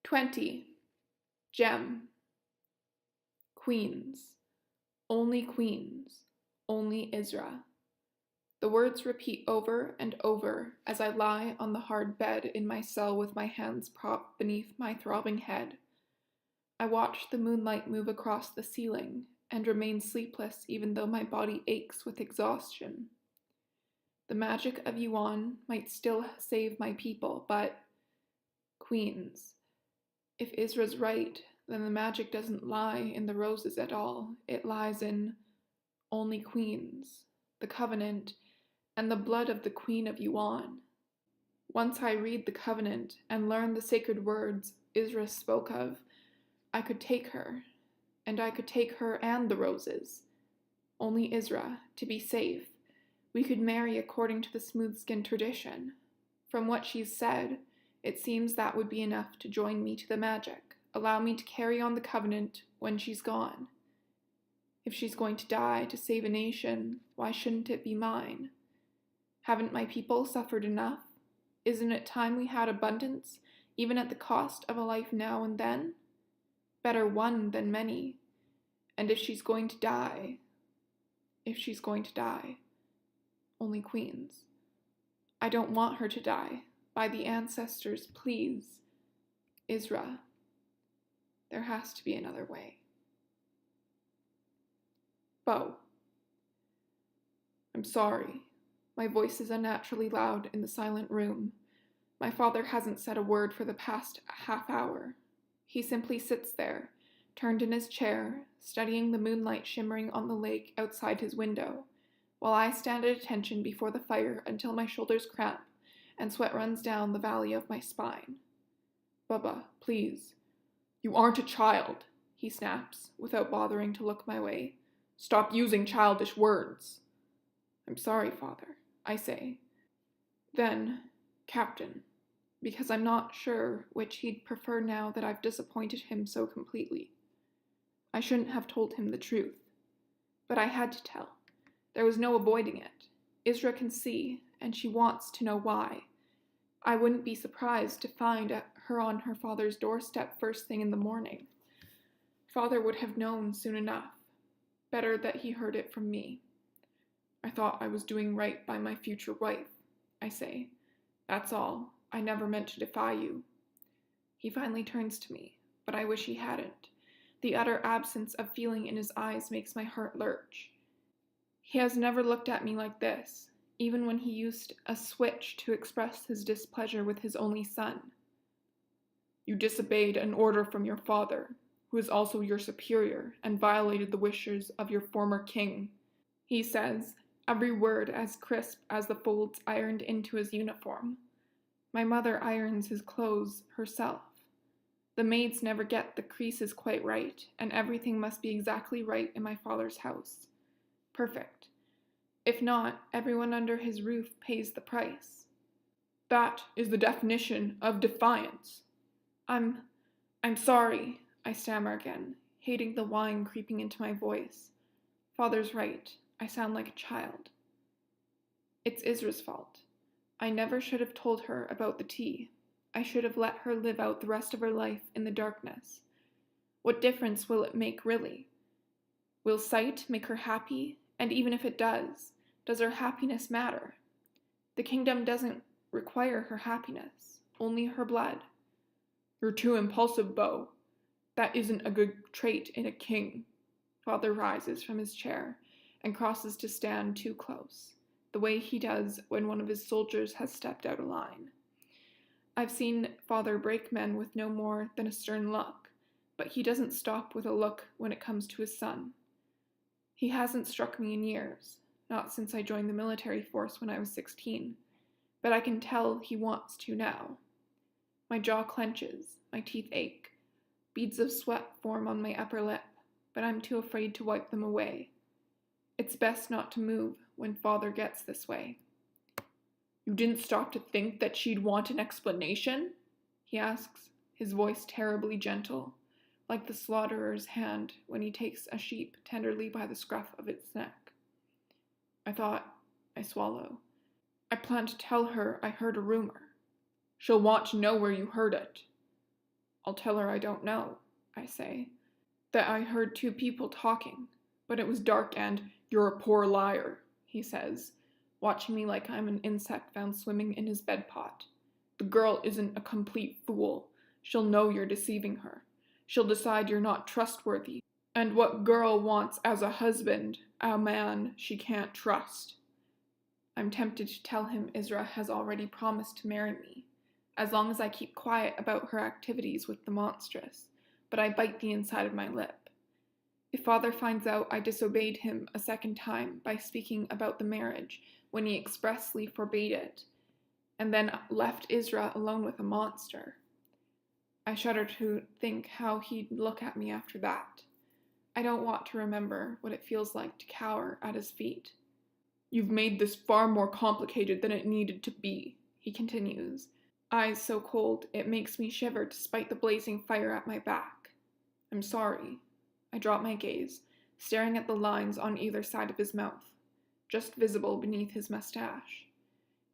20. Gem. Queens. Only queens. Only Isra. The words repeat over and over as I lie on the hard bed in my cell with my hands propped beneath my throbbing head. I watch the moonlight move across the ceiling and remain sleepless even though my body aches with exhaustion. The magic of Yuan might still save my people, but queens. If Isra's right, then the magic doesn't lie in the roses at all. It lies in only queens, the covenant, and the blood of the Queen of Yuan. Once I read the covenant and learn the sacred words Isra spoke of, I could take her, and I could take her and the roses. Only Isra, to be safe. We could marry according to the smooth-skin tradition. From what she's said, it seems that would be enough to join me to the magic, allow me to carry on the covenant when she's gone. If she's going to die to save a nation, why shouldn't it be mine? Haven't my people suffered enough? Isn't it time we had abundance, even at the cost of a life now and then? Better one than many. And if she's going to die, only queens. I don't want her to die. By the ancestors, please. Isra. There has to be another way. Bo. I'm sorry. My voice is unnaturally loud in the silent room. My father hasn't said a word for the past half hour. He simply sits there, turned in his chair, studying the moonlight shimmering on the lake outside his window, while I stand at attention before the fire until my shoulders cramp and sweat runs down the valley of my spine. Bubba, please. You aren't a child, he snaps, without bothering to look my way. Stop using childish words. I'm sorry, father, I say. Then, Captain, because I'm not sure which he'd prefer now that I've disappointed him so completely. I shouldn't have told him the truth, but I had to tell. There was no avoiding it. Isra can see, and she wants to know why. I wouldn't be surprised to find her on her father's doorstep first thing in the morning. Father would have known soon enough. Better that he heard it from me. I thought I was doing right by my future wife, I say. That's all. I never meant to defy you. He finally turns to me, but I wish he hadn't. The utter absence of feeling in his eyes makes my heart lurch. He has never looked at me like this, even when he used a switch to express his displeasure with his only son. You disobeyed an order from your father, who is also your superior, and violated the wishes of your former king, he says, every word as crisp as the folds ironed into his uniform. My mother irons his clothes herself. The maids never get the creases quite right, and everything must be exactly right in my father's house. Perfect. If not, everyone under his roof pays the price. That is the definition of defiance. I'm sorry, I stammer again, hating the whine creeping into my voice. Father's right. I sound like a child. It's Isra's fault. I never should have told her about the tea. I should have let her live out the rest of her life in the darkness. What difference will it make, really? Will sight make her happy? And even if it does her happiness matter? The kingdom doesn't require her happiness, only her blood. You're too impulsive, Bo. That isn't a good trait in a king. Father rises from his chair and crosses to stand too close, the way he does when one of his soldiers has stepped out of line. I've seen Father break men with no more than a stern look, but he doesn't stop with a look when it comes to his son. He hasn't struck me in years, not since I joined the military force when I was 16, but I can tell he wants to now. My jaw clenches, my teeth ache. Beads of sweat form on my upper lip, but I'm too afraid to wipe them away. It's best not to move when Father gets this way. You didn't stop to think that she'd want an explanation? He asks, his voice terribly gentle, like the slaughtherer's hand when he takes a sheep tenderly by the scruff of its neck. I swallow. I plan to tell her I heard a rumor. She'll want to know where you heard it. I'll tell her I don't know, I say. That I heard two people talking, but it was dark and, you're a poor liar, he says, watching me like I'm an insect found swimming in his bed pot. The girl isn't a complete fool. She'll know you're deceiving her. She'll decide you're not trustworthy. And what girl wants as a husband a man she can't trust? I'm tempted to tell him Isra has already promised to marry me, as long as I keep quiet about her activities with the Monstrous, but I bite the inside of my lip. If Father finds out I disobeyed him a second time by speaking about the marriage when he expressly forbade it, and then left Isra alone with a monster, I shudder to think how he'd look at me after that. I don't want to remember what it feels like to cower at his feet. You've made this far more complicated than it needed to be, he continues, eyes so cold it makes me shiver despite the blazing fire at my back. I'm sorry. I drop my gaze, staring at the lines on either side of his mouth, just visible beneath his mustache.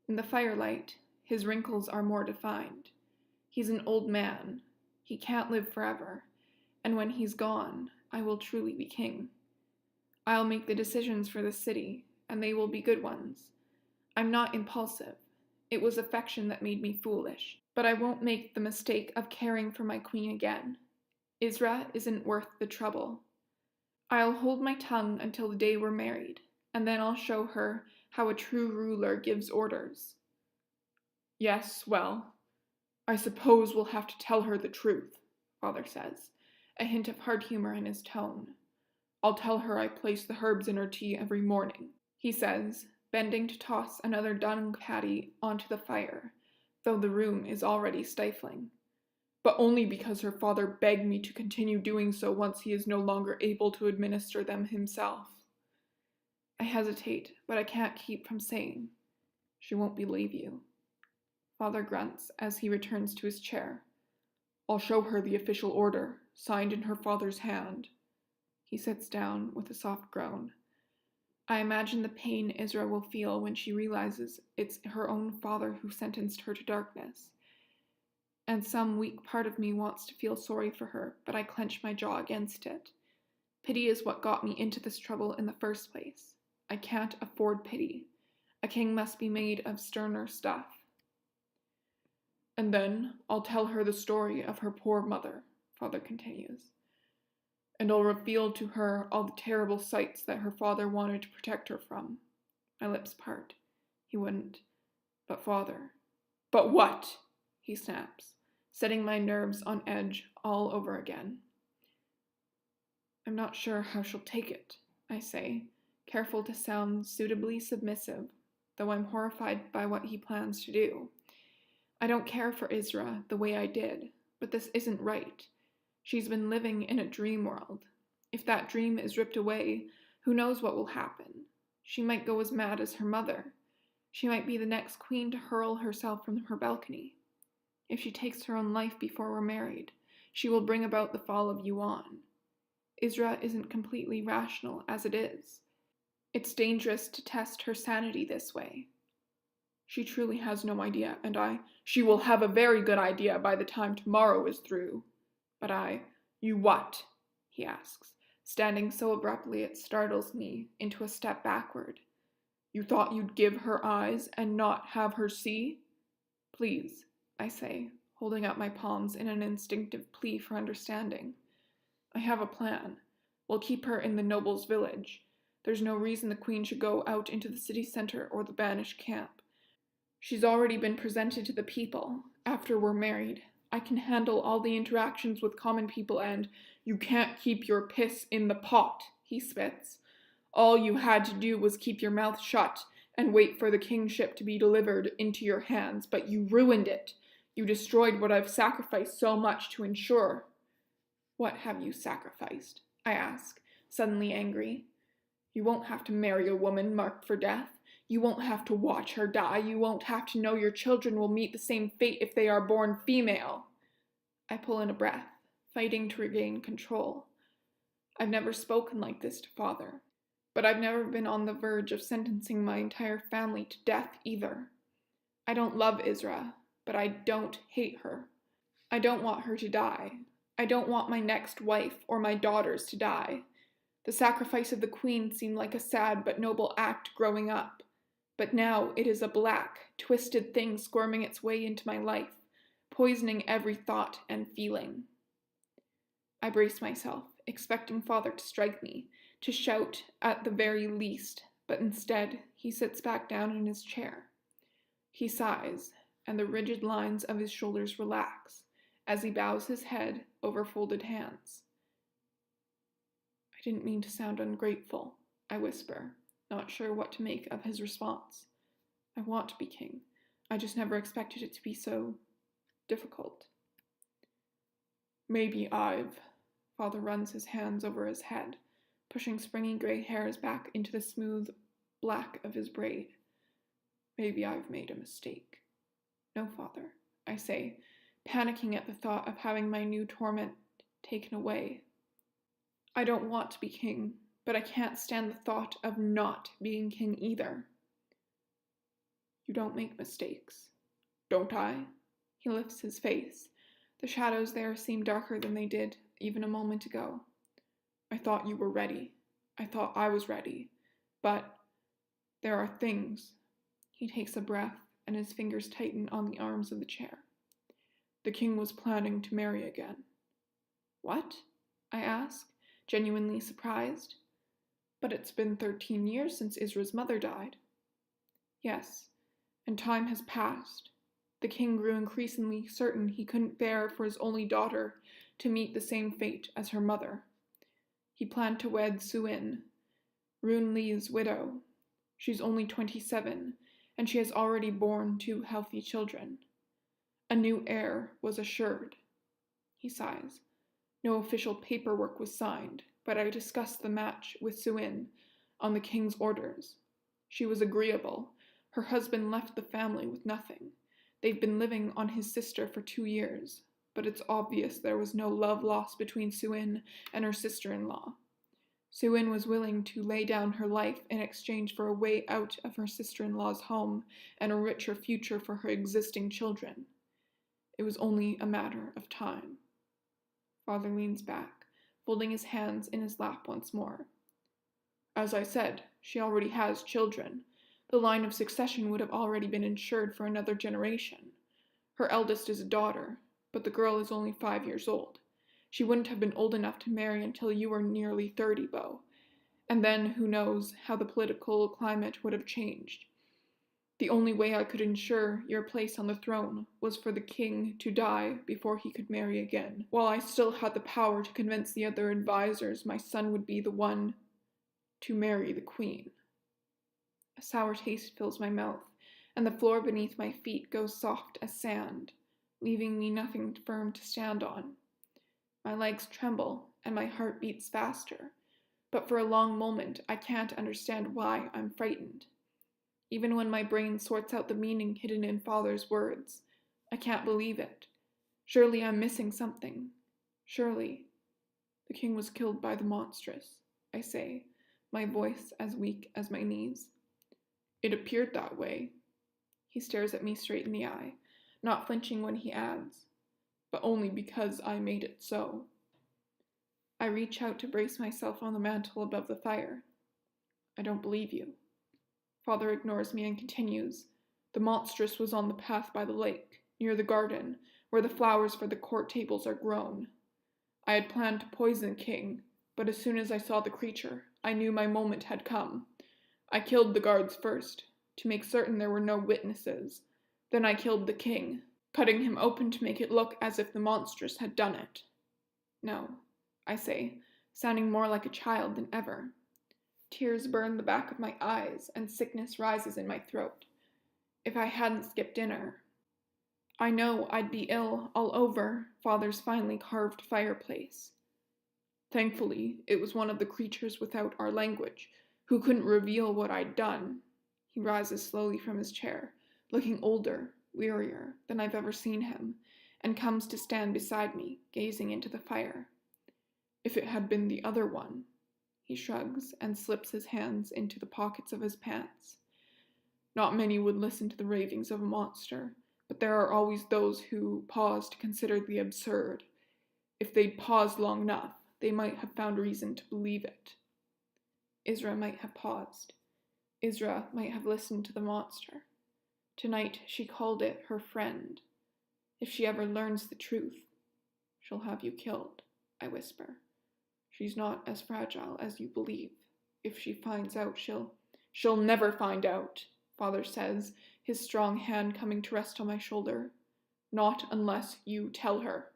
In the firelight, his wrinkles are more defined. He's an old man. He can't live forever, and when he's gone, I will truly be king. I'll make the decisions for the city, and they will be good ones. I'm not impulsive. It was affection that made me foolish, but I won't make the mistake of caring for my queen again. Isra isn't worth the trouble. I'll hold my tongue until the day we're married, and then I'll show her how a true ruler gives orders. Yes, well, I suppose we'll have to tell her the truth, Father says, a hint of hard humor in his tone. I'll tell her I place the herbs in her tea every morning, he says, bending to toss another dung patty onto the fire, though the room is already stifling. But only because her father begged me to continue doing so once he is no longer able to administer them himself. I hesitate, but I can't keep from saying, she won't believe you. Father grunts as he returns to his chair. I'll show her the official order, signed in her father's hand. He sits down with a soft groan. I imagine the pain Isra will feel when she realizes it's her own father who sentenced her to darkness. And some weak part of me wants to feel sorry for her, but I clench my jaw against it. Pity is what got me into this trouble in the first place. I can't afford pity. A king must be made of sterner stuff. And then I'll tell her the story of her poor mother, Father continues. And I'll reveal to her all the terrible sights that her father wanted to protect her from. My lips part. He wouldn't. But Father. But what? He snaps, setting my nerves on edge all over again. I'm not sure how she'll take it, I say, careful to sound suitably submissive, though I'm horrified by what he plans to do. I don't care for Isra the way I did, but this isn't right. She's been living in a dream world. If that dream is ripped away, who knows what will happen? She might go as mad as her mother. She might be the next queen to hurl herself from her balcony. If she takes her own life before we're married, she will bring about the fall of Yuan. Isra isn't completely rational as it is. It's dangerous to test her sanity this way. She truly has no idea, and she will have a very good idea by the time tomorrow is through. But you what? He asks, standing so abruptly it startles me into a step backward. You thought you'd give her eyes and not have her see? Please, I say, holding up my palms in an instinctive plea for understanding. I have a plan. We'll keep her in the noble's village. There's no reason the queen should go out into the city center or the Banished camp. She's already been presented to the people. After we're married, I can handle all the interactions with common people and you can't keep your piss in the pot, he spits. All you had to do was keep your mouth shut and wait for the kingship to be delivered into your hands, but you ruined it. You destroyed what I've sacrificed so much to ensure. What have you sacrificed? I ask, suddenly angry. You won't have to marry a woman marked for death. You won't have to watch her die. You won't have to know your children will meet the same fate if they are born female. I pull in a breath, fighting to regain control. I've never spoken like this to Father, but I've never been on the verge of sentencing my entire family to death either. I don't love Isra, but I don't hate her. I don't want her to die. I don't want my next wife or my daughters to die. The sacrifice of the queen seemed like a sad but noble act growing up. But now it is a black, twisted thing squirming its way into my life, poisoning every thought and feeling. I brace myself, expecting Father to strike me, to shout at the very least, but instead he sits back down in his chair. He sighs, and the rigid lines of his shoulders relax as he bows his head over folded hands. I didn't mean to sound ungrateful, I whisper, not sure what to make of his response. I want to be king. I just never expected it to be so difficult. Maybe Father runs his hands over his head, pushing springy gray hairs back into the smooth black of his braid. Maybe I've made a mistake. No, Father, I say, panicking at the thought of having my new torment taken away. I don't want to be king, but I can't stand the thought of not being king either. You don't make mistakes, don't I? He lifts his face. The shadows there seem darker than they did even a moment ago. I thought you were ready. I thought I was ready. But there are things. He takes a breath, and his fingers tighten on the arms of the chair. The king was planning to marry again. What? I ask, genuinely surprised. But it's been 13 years since Isra's mother died. Yes, and time has passed. The king grew increasingly certain he couldn't bear for his only daughter to meet the same fate as her mother. He planned to wed Suin, Rune Li's widow. She's only 27, and she has already borne 2 healthy children. A new heir was assured. He sighs. No official paperwork was signed, but I discussed the match with Suin on the king's orders. She was agreeable. Her husband left the family with nothing. They've been living on his sister for 2 years, but it's obvious there was no love lost between Suin and her sister-in-law. Suin was willing to lay down her life in exchange for a way out of her sister-in-law's home and a richer future for her existing children. It was only a matter of time. Father leans back, folding his hands in his lap once more. As I said, she already has children. The line of succession would have already been ensured for another generation. Her eldest is a daughter, but the girl is only 5 years old. She wouldn't have been old enough to marry until you were nearly 30, Beau. And then who knows how the political climate would have changed. The only way I could ensure your place on the throne was for the king to die before he could marry again, while I still had the power to convince the other advisors my son would be the one to marry the queen. A sour taste fills my mouth, and the floor beneath my feet goes soft as sand, leaving me nothing firm to stand on. My legs tremble, and my heart beats faster, but for a long moment I can't understand why I'm frightened. Even when my brain sorts out the meaning hidden in Father's words, I can't believe it. Surely I'm missing something. Surely. The king was killed by the Monstrous, I say, my voice as weak as my knees. It appeared that way. He stares at me straight in the eye, not flinching when he adds, but only because I made it so. I reach out to brace myself on the mantel above the fire. I don't believe you. Father ignores me and continues. The Monstrous was on the path by the lake, near the garden, where the flowers for the court tables are grown. I had planned to poison the king, but as soon as I saw the creature, I knew my moment had come. I killed the guards first, to make certain there were no witnesses. Then I killed the king, cutting him open to make it look as if the Monstrous had done it. No, I say, sounding more like a child than ever. Tears burn the back of my eyes, and sickness rises in my throat. If I hadn't skipped dinner, I know I'd be ill all over Father's finely carved fireplace. Thankfully, it was one of the creatures without our language, who couldn't reveal what I'd done. He rises slowly from his chair, looking older, wearier than I've ever seen him, and comes to stand beside me, gazing into the fire. If it had been the other one, he shrugs and slips his hands into the pockets of his pants. Not many would listen to the ravings of a monster, but there are always those who pause to consider the absurd. If they'd paused long enough, they might have found reason to believe it. Isra might have paused. Isra might have listened to the monster. Tonight she called it her friend. If she ever learns the truth, she'll have you killed, I whisper. She's not as fragile as you believe. If she finds out, she'll never find out, Father says, his strong hand coming to rest on my shoulder. Not unless you tell her.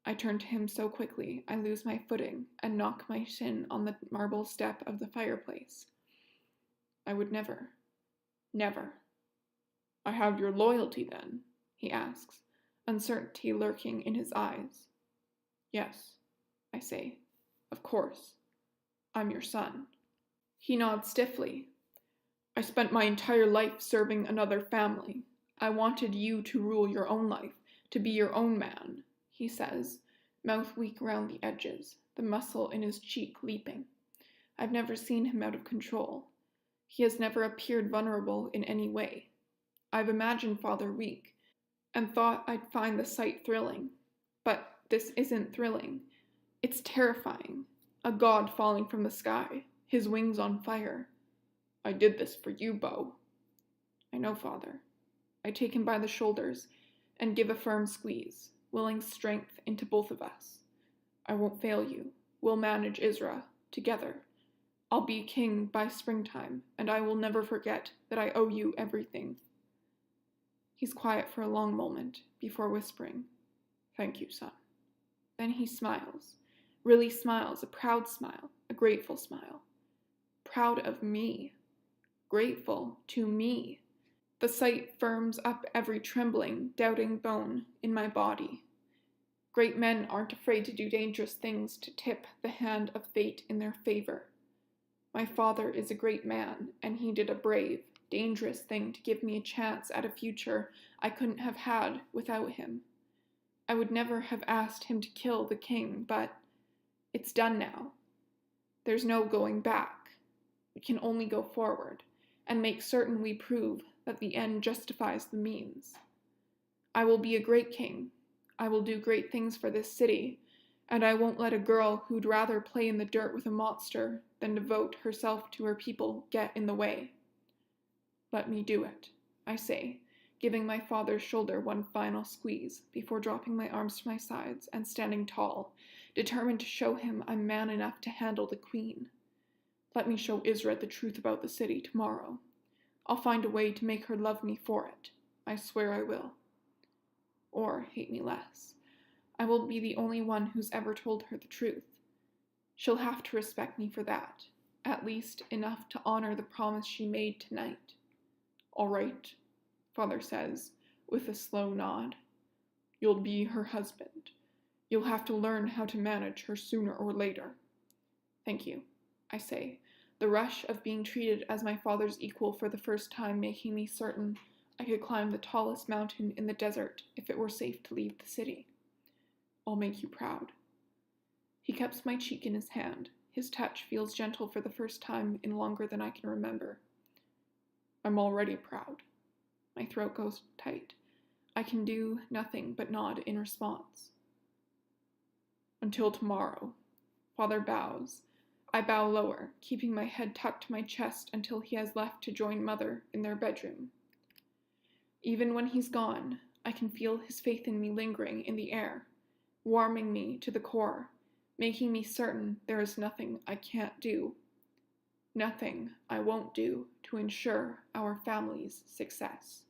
I turn to him so quickly I lose my footing and knock my shin on the marble step of the fireplace. I would never. Never. I have your loyalty then, he asks, uncertainty lurking in his eyes. Yes, I say. Of course. I'm your son. He nods stiffly. I spent my entire life serving another family. I wanted you to rule your own life, to be your own man, he says, mouth weak around the edges, the muscle in his cheek leaping. I've never seen him out of control. He has never appeared vulnerable in any way. I've imagined Father weak, and thought I'd find the sight thrilling. But this isn't thrilling. It's terrifying. A god falling from the sky, his wings on fire. I did this for you, Beau. I know, Father. I take him by the shoulders and give a firm squeeze, willing strength into both of us. I won't fail you. We'll manage Isra, together. I'll be king by springtime, and I will never forget that I owe you everything. He's quiet for a long moment, before whispering, Thank you, son. Then he smiles, really smiles, a proud smile, a grateful smile. Proud of me. Grateful to me. The sight firms up every trembling, doubting bone in my body. Great men aren't afraid to do dangerous things to tip the hand of fate in their favor. My father is a great man, and he did a brave, dangerous thing to give me a chance at a future I couldn't have had without him. I would never have asked him to kill the king, but it's done now. There's no going back. We can only go forward, and make certain we prove that the end justifies the means. I will be a great king. I will do great things for this city, and I won't let a girl who'd rather play in the dirt with a monster than devote herself to her people get in the way. Let me do it, I say, giving my father's shoulder one final squeeze before dropping my arms to my sides and standing tall, determined to show him I'm man enough to handle the queen. Let me show Isra the truth about the city tomorrow. I'll find a way to make her love me for it. I swear I will. Or hate me less. I will be the only one who's ever told her the truth. She'll have to respect me for that, at least enough to honor the promise she made tonight. All right, Father says, with a slow nod. You'll be her husband. You'll have to learn how to manage her sooner or later. Thank you, I say, the rush of being treated as my father's equal for the first time making me certain I could climb the tallest mountain in the desert if it were safe to leave the city. I'll make you proud. He cups my cheek in his hand. His touch feels gentle for the first time in longer than I can remember. I'm already proud. My throat goes tight. I can do nothing but nod in response. Until tomorrow. Father bows. I bow lower, keeping my head tucked to my chest until he has left to join Mother in their bedroom. Even when he's gone, I can feel his faith in me lingering in the air, warming me to the core, making me certain there is nothing I can't do, nothing I won't do to ensure our family's success.